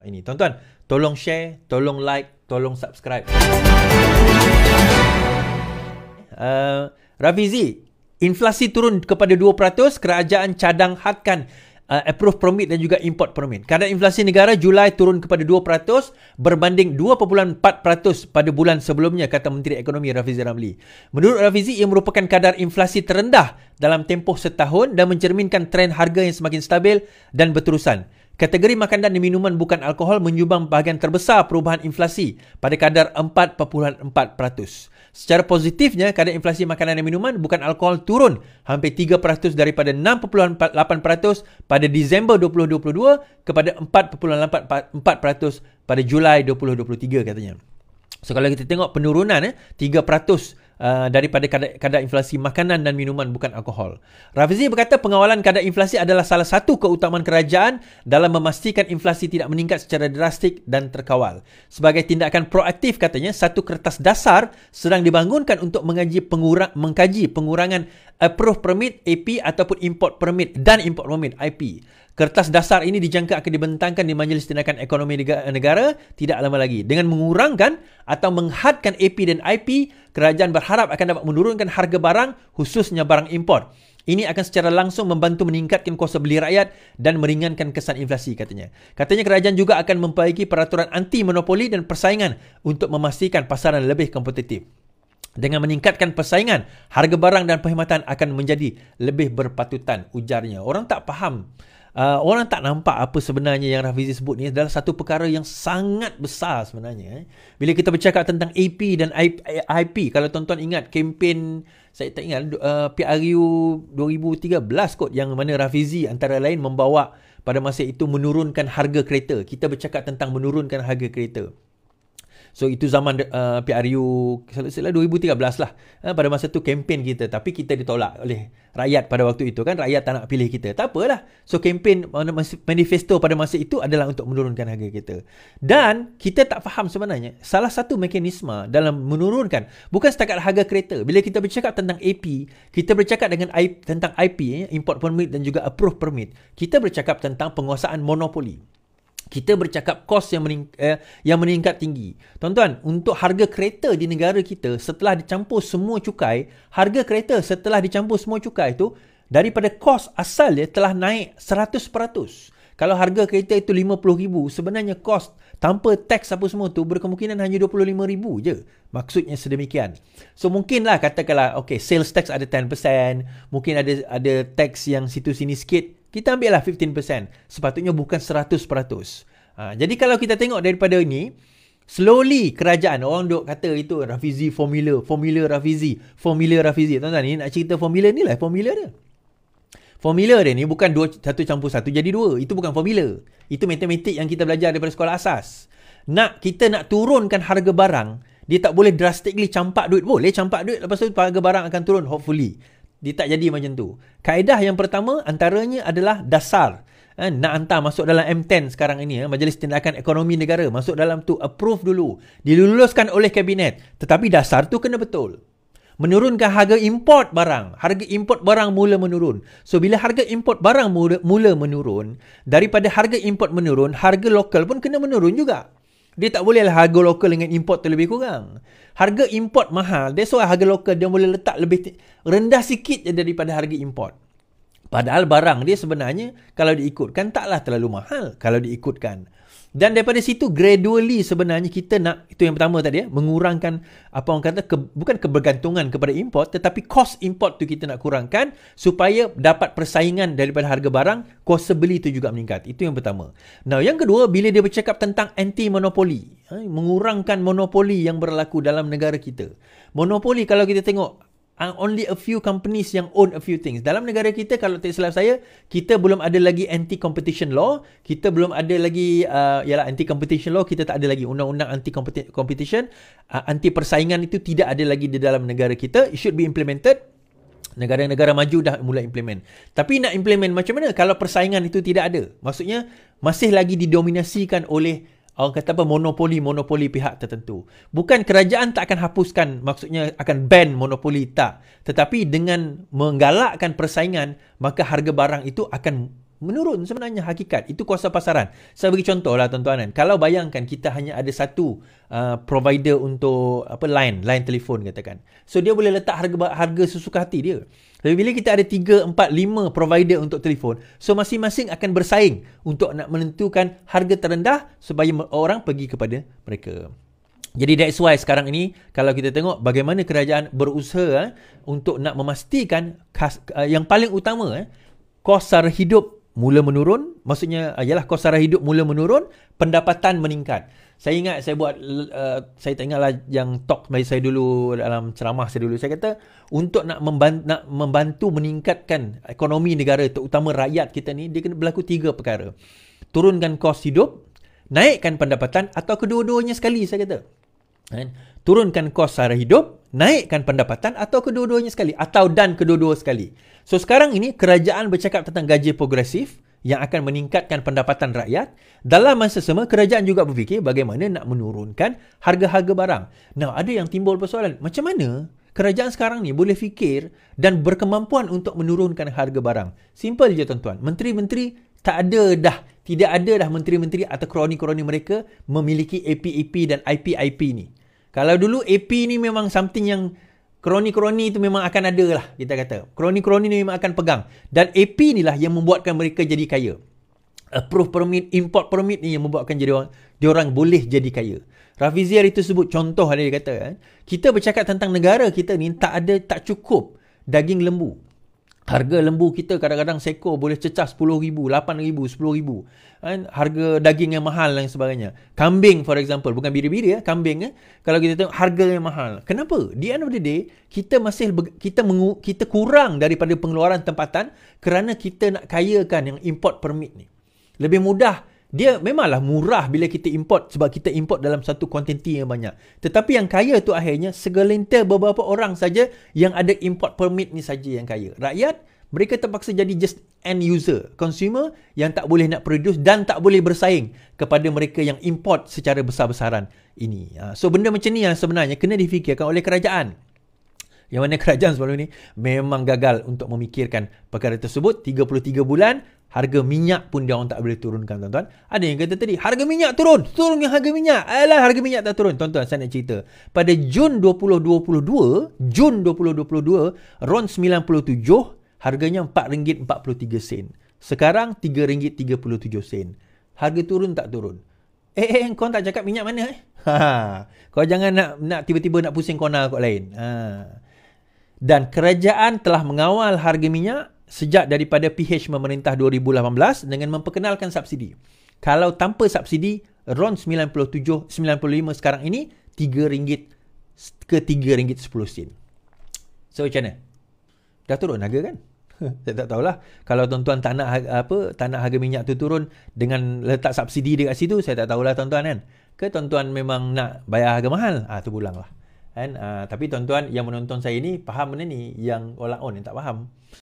ini. Tuan-tuan, tolong share, tolong like, tolong subscribe. Rafizi, inflasi turun kepada 2%, kerajaan cadang hadkan approve permit dan juga import permit. Kadar inflasi negara Julai turun kepada 2% berbanding 2.4% pada bulan sebelumnya, kata Menteri Ekonomi Rafizi Ramli. Menurut Rafizi, ia merupakan kadar inflasi terendah dalam tempoh setahun dan mencerminkan trend harga yang semakin stabil dan berterusan. Kategori makanan dan minuman bukan alkohol menyumbang bahagian terbesar perubahan inflasi pada kadar 4.4%. Secara positifnya, kadar inflasi makanan dan minuman bukan alkohol turun hampir 3% daripada 6.8% pada Disember 2022 kepada 4.4% pada Julai 2023 katanya. So kalau kita tengok penurunan 3% daripada kadar inflasi makanan dan minuman bukan alkohol. Rafizi berkata pengawalan kadar inflasi adalah salah satu keutamaan kerajaan dalam memastikan inflasi tidak meningkat secara drastik dan terkawal. Sebagai tindakan proaktif, katanya, satu kertas dasar sedang dibangunkan untuk mengkaji pengurangan approve permit AP ataupun import permit dan import permit IP. Kertas dasar ini dijangka akan dibentangkan di Majlis Tindakan Ekonomi Negara tidak lama lagi. Dengan mengurangkan atau menghadkan AP dan IP, kerajaan berharap akan dapat menurunkan harga barang, khususnya barang import. Ini akan secara langsung membantu meningkatkan kuasa beli rakyat dan meringankan kesan inflasi, katanya. Katanya kerajaan juga akan memperbaiki peraturan anti monopoli dan persaingan untuk memastikan pasaran lebih kompetitif. Dengan meningkatkan persaingan, harga barang dan perkhidmatan akan menjadi lebih berpatutan, ujarnya. Orang tak faham. Orang tak nampak apa sebenarnya yang Rafizi sebut ni adalah satu perkara yang sangat besar sebenarnya. Bila kita bercakap tentang AP dan IP, kalau tuan-tuan ingat kempen, saya tak ingat, PRU 2013 kot, yang mana Rafizi antara lain membawa pada masa itu menurunkan harga kereta. Kita bercakap tentang menurunkan harga kereta. So itu zaman PRU 2013 lah. Pada masa tu kempen kita, tapi kita ditolak oleh rakyat pada waktu itu kan. Rakyat tak nak pilih kita. Tak apalah. So kempen manifesto pada masa itu adalah untuk menurunkan harga kita. Dan kita tak faham sebenarnya salah satu mekanisme dalam menurunkan bukan setakat harga kereta. Bila kita bercakap tentang AP, kita bercakap tentang IP, import permit dan juga approve permit. Kita bercakap tentang penguasaan monopoli. Kita bercakap kos yang meningkat tinggi. Tuan-tuan, untuk harga kereta di negara kita setelah dicampur semua cukai, harga kereta setelah dicampur semua cukai itu daripada kos asal dia telah naik 100%. Kalau harga kereta itu RM50,000, sebenarnya kos tanpa teks apa semua tu berkemungkinan hanya RM25,000 je. Maksudnya sedemikian. So mungkinlah katakanlah sales tax ada 10%, mungkin ada teks yang situ sini sikit. Kita ambil lah 15%. Sepatutnya bukan 100%. Jadi kalau kita tengok daripada ini, slowly kerajaan, orang duk kata itu Rafizi formula Rafizi. Tuan-tuan, ni nak cerita formula ni lah formula dia. Formula dia ni bukan 1 campur 1 jadi 2. Itu bukan formula. Itu matematik yang kita belajar daripada sekolah asas. Kita nak turunkan harga barang, dia tak boleh drastically campak duit. Boleh campak duit, lepas tu harga barang akan turun, hopefully. Dia tak jadi macam tu. Kaedah yang pertama antaranya adalah dasar. Nak hantar masuk dalam M10 sekarang ini, Majlis Tindakan Ekonomi Negara, masuk dalam tu, approve dulu. Diluluskan oleh Kabinet. Tetapi dasar tu kena betul. Menurunkan harga import barang. Harga import barang mula menurun. So, bila harga import barang mula menurun, daripada harga import menurun, harga lokal pun kena menurun juga. Dia tak bolehlah harga lokal dengan import tu lebih kurang. Harga import mahal. That's why harga lokal dia boleh letak lebih rendah sikit je daripada harga import. Padahal barang dia sebenarnya kalau diikutkan taklah terlalu mahal kalau diikutkan. Dan daripada situ gradually sebenarnya kita nak, itu yang pertama tadi, mengurangkan apa orang kata bukan kebergantungan kepada import, tetapi cost import tu kita nak kurangkan supaya dapat persaingan daripada harga barang, kuasa beli tu juga meningkat. Itu yang pertama. Now yang kedua, bila dia bercakap tentang anti monopoli, mengurangkan monopoli yang berlaku dalam negara kita. Monopoli kalau kita tengok, only a few companies yang own a few things. Dalam negara kita, kalau tak silap saya, kita belum ada lagi anti-competition law. Kita belum ada lagi, anti-competition law, kita tak ada lagi undang-undang anti-competition. Anti-persaingan itu tidak ada lagi di dalam negara kita. It should be implemented. Negara-negara maju dah mula implement. Tapi nak implement macam mana kalau persaingan itu tidak ada? Maksudnya, masih lagi didominasikan oleh orang kata apa, monopoli pihak tertentu. Bukan kerajaan tak akan hapuskan, maksudnya akan ban monopoli, tak. Tetapi dengan menggalakkan persaingan, maka harga barang itu akan Menurun sebenarnya hakikat. Itu kuasa pasaran. Saya bagi contoh lah tuan-tuan kan. Kalau bayangkan kita hanya ada satu provider untuk line telefon katakan. So dia boleh letak harga sesuka hati dia. Tapi bila kita ada 3, 4, 5 provider untuk telefon, so masing-masing akan bersaing untuk nak menentukan harga terendah supaya orang pergi kepada mereka. Jadi that's why sekarang ini kalau kita tengok bagaimana kerajaan berusaha untuk nak memastikan yang paling utama kos sara hidup mula menurun, maksudnya ialah kos sara hidup mula menurun, pendapatan meningkat. Saya ingat saya buat saya tak ingatlah yang talk bagi saya dulu dalam ceramah saya dulu, saya kata untuk nak membantu meningkatkan ekonomi negara terutama rakyat kita ni, dia kena berlaku 3 perkara. Turunkan kos hidup, naikkan pendapatan atau kedua-duanya sekali saya kata. Turunkan kos sara hidup, naikkan pendapatan atau kedua-duanya sekali atau dan kedua-dua sekali. So sekarang ini kerajaan bercakap tentang gaji progresif yang akan meningkatkan pendapatan rakyat. Dalam masa sama kerajaan juga berfikir bagaimana nak menurunkan harga-harga barang. Nah, ada yang timbul persoalan, macam mana kerajaan sekarang ni boleh fikir dan berkemampuan untuk menurunkan harga barang? Simple je tuan-tuan. Menteri-menteri tidak ada dah menteri-menteri atau kroni-kroni mereka memiliki AP dan IP ni. Kalau dulu AP ni memang something yang kroni-kroni itu memang akan ada lah, kita kata. Kroni-kroni ni memang akan pegang. Dan AP ni lah yang membuatkan mereka jadi kaya. Approve permit, import permit ni yang membuatkan diorang boleh jadi kaya. Rafizi hari itu sebut contoh dia kata, kita bercakap tentang negara kita ni tak cukup daging lembu. Harga lembu kita kadang-kadang sekor boleh cecah 10,000, 8,000, 10,000. Harga daging yang mahal dan sebagainya. Kambing for example, bukan biri-biri kambing kalau kita tengok harga yang mahal. Kenapa? Di end of the day, kita kurang daripada pengeluaran tempatan kerana kita nak kayakan yang import permit ni. Lebih mudah. Dia memanglah murah bila kita import sebab kita import dalam satu kuantiti yang banyak. Tetapi yang kaya tu akhirnya segelintir beberapa orang saja yang ada import permit ni saja yang kaya. Rakyat, mereka terpaksa jadi just end user, consumer yang tak boleh nak produce dan tak boleh bersaing kepada mereka yang import secara besar-besaran ini. So benda macam ni yang sebenarnya kena difikirkan oleh kerajaan. Yang mana kerajaan sebelum ni memang gagal untuk memikirkan perkara tersebut. 33 bulan, harga minyak pun dia orang tak boleh turunkan, tuan-tuan. Ada yang kata tadi, harga minyak turun yang harga minyak. Alah, harga minyak tak turun. Tuan-tuan, saya nak cerita. Pada Jun 2022, RON 97, harganya RM4.43. Sekarang RM3.37. Harga turun tak turun? Kau tak cakap minyak mana? Kau jangan nak tiba-tiba nak pusing corner kot lain. Dan kerajaan telah mengawal harga minyak sejak daripada PH memerintah 2018 dengan memperkenalkan subsidi. Kalau tanpa subsidi, RON 95 sekarang ini RM3 ke RM3.10. So macam mana? Dah turun harga kan? Saya tak tahulah. Kalau tuan-tuan tak nak harga minyak tu turun dengan letak subsidi dekat situ, saya tak tahulah tuan-tuan kan. Ke tuan-tuan memang nak bayar harga mahal? Tu pulanglah. Tapi tuan-tuan yang menonton saya ni faham benda ni, yang orang on yang tak faham.